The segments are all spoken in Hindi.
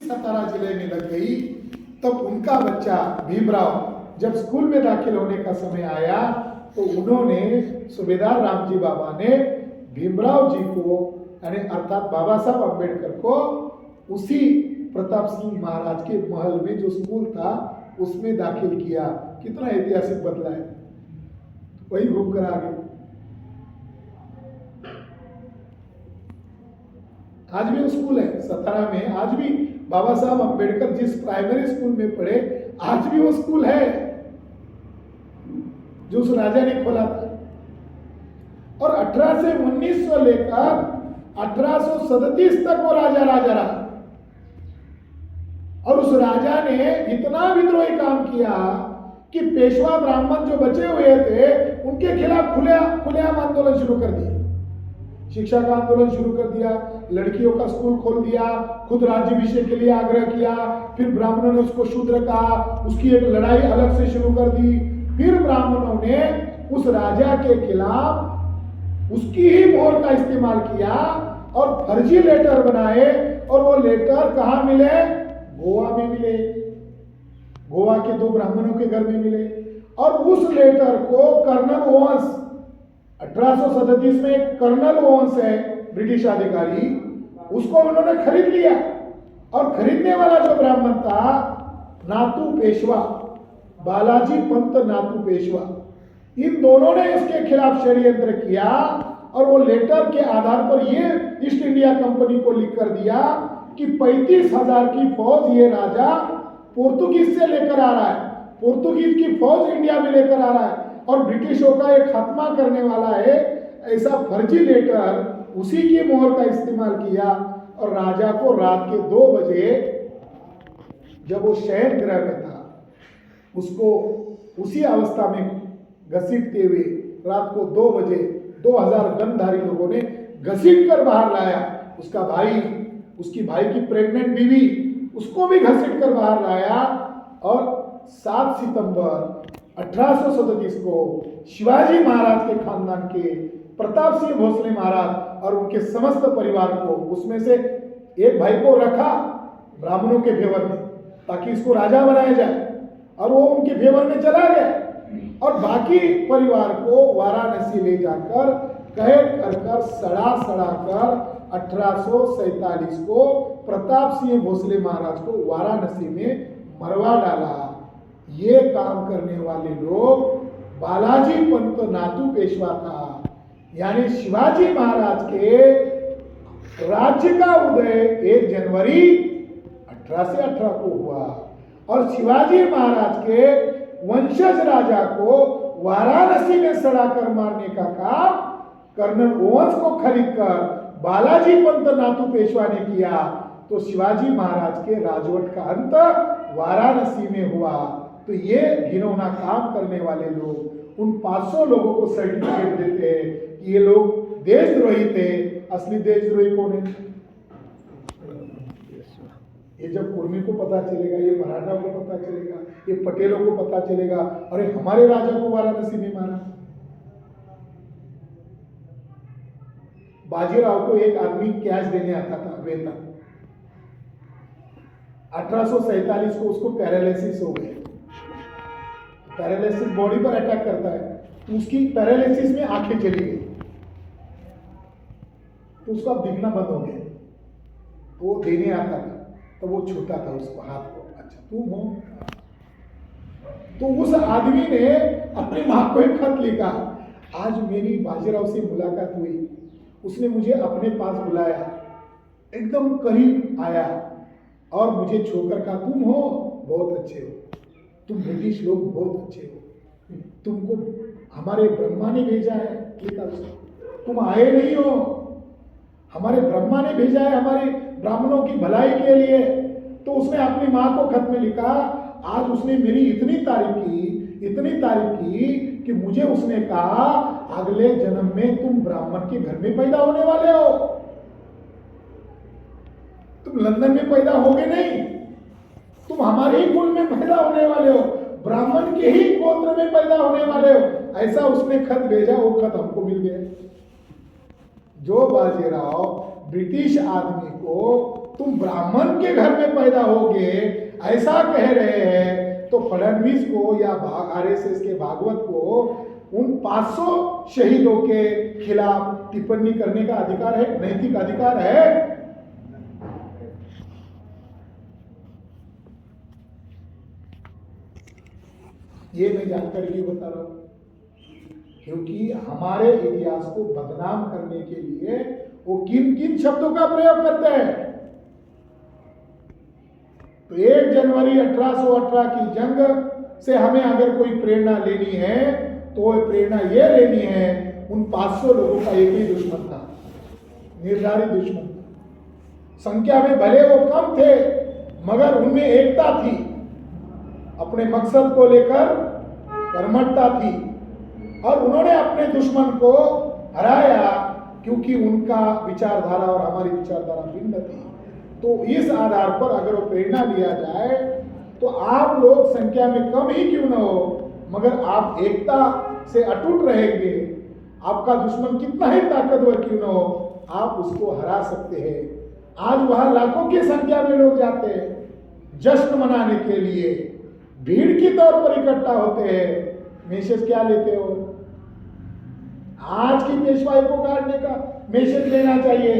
सतारा जिले में लग गई। तब उनका बच्चा भीमराव जब स्कूल में दाखिल होने का समय आया तो उन्होंने सूबेदार रामजी बाबा ने भीमराव जी को यानी अर्थात बाबा साहब अम्बेडकर को उसी प्रताप सिंह महाराज के महल में जो स्कूल था उसमें दाखिल किया। कितना ऐतिहासिक बदला है, वही घूम कर आ गए। आज भी वो स्कूल है सतारा में, आज भी बाबा साहब अम्बेडकर जिस प्राइमरी स्कूल में पढ़े आज भी वो स्कूल है जो उस राजा ने खोला था। और 18 से 1900 लेकर 1837 तक वो राजा रहा और उस राजा ने इतना विद्रोही काम किया कि पेशवा ब्राह्मण जो बचे हुए थे उनके खिलाफ खुलेआम आंदोलन शुरू कर दिया, शिक्षा का आंदोलन शुरू कर दिया, लड़कियों का स्कूल खोल दिया, खुद राज्याभिषेक के लिए आग्रह किया, फिर ब्राह्मणों ने उसको शूद्र कहा, उसकी एक लड़ाई अलग से शुरू कर दी। फिर ब्राह्मणों ने उस राजा के खिलाफ उसकी ही मोहर का इस्तेमाल किया और फर्जी लेटर बनाए और वो लेटर कहाँ मिले, गोवा में मिले, गोवा के 2 ब्राह्मणों के घर में मिले। और उस लेटर को कर्नल ओवंस 1837 में एक कर्नल ओवंस है ब्रिटिश अधिकारी, उसको उन्होंने खरीद लिया और खरीदने वाला जो ब्राह्मण था नातू पेशवा, बालाजी पंत नातू पेशवा, इन दोनों ने इसके खिलाफ षड्यंत्र किया और वो लेटर के आधार पर ये ईस्ट इंडिया कंपनी को लिख कर दिया कि 35,000 की फौज ये राजा पोर्तुगीज से लेकर आ रहा है, पोर्तुगीज की फौज इंडिया में लेकर आ रहा है और ब्रिटिशों का एक खात्मा करने वाला है। ऐसा फर्जी लेटर उसी की मोहर का इस्तेमाल किया और राजा को रात के 2 बजे जब वो शयन गृह में था उसको उसी अवस्था में घसीटते हुए रात को 2 बजे 2000 गनधारी लोगों ने घसीट कर बाहर लाया। उसका भाई, उसकी भाई की प्रेग्नेंट बीवी, उसको भी घसीट कर बाहर लाया और 7 सितंबर 1837 को शिवाजी महाराज के खानदान के प्रताप सिंह भोसले महाराज और उनके समस्त परिवार को, उसमें से एक भाई को रखा ब्राह्मणों के फेवर में ताकि इसको राजा बनाया जाए और वो उनके फेवर में चला गया और बाकी परिवार को वाराणसी ले जाकर कह कर सड़ा कर 1847 को प्रताप सिंह भोसले महाराज को वाराणसी में मरवा डाला। ये काम करने वाले लोग बालाजी पंत नातू पेशवा था, यानी शिवाजी महाराज के राज्य का उदय 1 जनवरी 1818 को हुआ और शिवाजी महाराज के वंशज राजा को वाराणसी में सड़ाकर मारने का काम कर्नल ओवंस को खरीदकर बालाजी पंत नातू पेशवा ने किया। तो शिवाजी महाराज के राजवट का अंत वाराणसी में हुआ। तो ये घिनौना काम करने वाले लोग उन 500 लोगों को सर्टिफिकेट देते हैं कि ये लोग देशद्रोही थे। असली देशद्रोही कौन है? ये जब कुर्मी को पता चलेगा, ये मराठा को पता चलेगा, ये पटेलों को पता चलेगा, अरे हमारे राजा को वाराणसी में मारा। बाजीराव को एक आदमी कैश देने आता था वेतन, 1847 को उसको पैरालिसिस हो गया। पैरालिसिस बॉडी पर अटैक करता है, तो उसकी पैरालिसिस में आंखें चली गई, तो उसका दिखना बंद हो गया। तो वो देने आता था तो वो छूता था उसको हाथ को, अच्छा तुम हो? तो उस आदमी ने अपनी मां को एक खत लिखा, आज मेरी बाजीराव से मुलाकात हुई, उसने मुझे अपने पास बुलाया, एकदम करीब आया और मुझे छोकर कहा तुम हो, बहुत अच्छे हो, तुम ब्रिटिश लोग बहुत अच्छे हो, तुमको हमारे ब्रह्मा ने भेजा है, तुम आए नहीं हो, हमारे ब्रह्मा ने भेजा है हमारे ब्राह्मणों की भलाई के लिए। तो उसने अपनी मां को खत में लिखा, आज उसने मेरी इतनी तारीफ की कि मुझे उसने कहा अगले जन्म में तुम ब्राह्मण के घर में पैदा होने वाले हो, तुम लंदन में पैदा होगे नहीं, तुम हमारे ही कुल में पैदा होने वाले हो, ब्राह्मण के ही गोत्र में पैदा होने वाले हो। ऐसा उसने खत भेजा, वो खत हमको मिल गया। जो बाजीराव ब्रिटिश आदमी को तुम ब्राह्मण के घर में पैदा होगे ऐसा कह रहे हैं, तो फडणवीस को या आरएसएस के भागवत को उन 500 शहीदों के खिलाफ टिप्पणी करने का अधिकार है, नैतिक अधिकार है? ये मैं जानकारी क्यों बता रहा हूं? क्योंकि हमारे इतिहास को बदनाम करने के लिए वो किन किन शब्दों का प्रयोग करते हैं। तो 1 जनवरी 1818 की जंग से हमें अगर कोई प्रेरणा लेनी है तो प्रेरणा ये लेनी है, उन 500 लोगों का एक ही दुश्मन था, निर्धारित दुश्मन था। संख्या में भले वो कम थे मगर उनमें एकता थी, अपने मकसद को लेकर कर्मठता थी और उन्होंने अपने दुश्मन को हराया क्योंकि उनका विचारधारा और हमारी विचारधारा भिन्न थी। तो इस आधार पर अगर वो प्रेरणा लिया जाए तो आप लोग संख्या में कम ही क्यों न हो मगर आप एकता से अटूट रहेंगे, आपका दुश्मन कितना ही ताकतवर क्यों न हो आप उसको हरा सकते हैं। आज वहां लाखों की संख्या में लोग जाते हैं जश्न मनाने के लिए, भीड़ के तौर पर इकट्ठा होते हैं, मैसेज क्या लेते हो? आज की पेशवाई को काटने का मैसेज लेना चाहिए।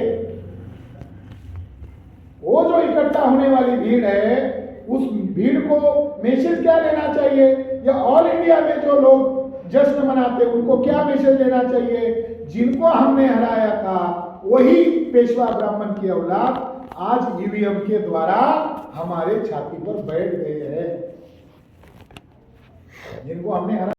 वो जो इकट्ठा होने वाली भीड़ है उस भीड़ को मैसेज क्या लेना चाहिए? या ऑल इंडिया में जो लोग जश्न मनाते उनको क्या मैसेज लेना चाहिए? जिनको हमने हराया था वही पेशवा ब्राह्मण की औलाद आज ईवीएम के द्वारा हमारे छाती पर बैठ गए हैं, जिनको हमने हराया।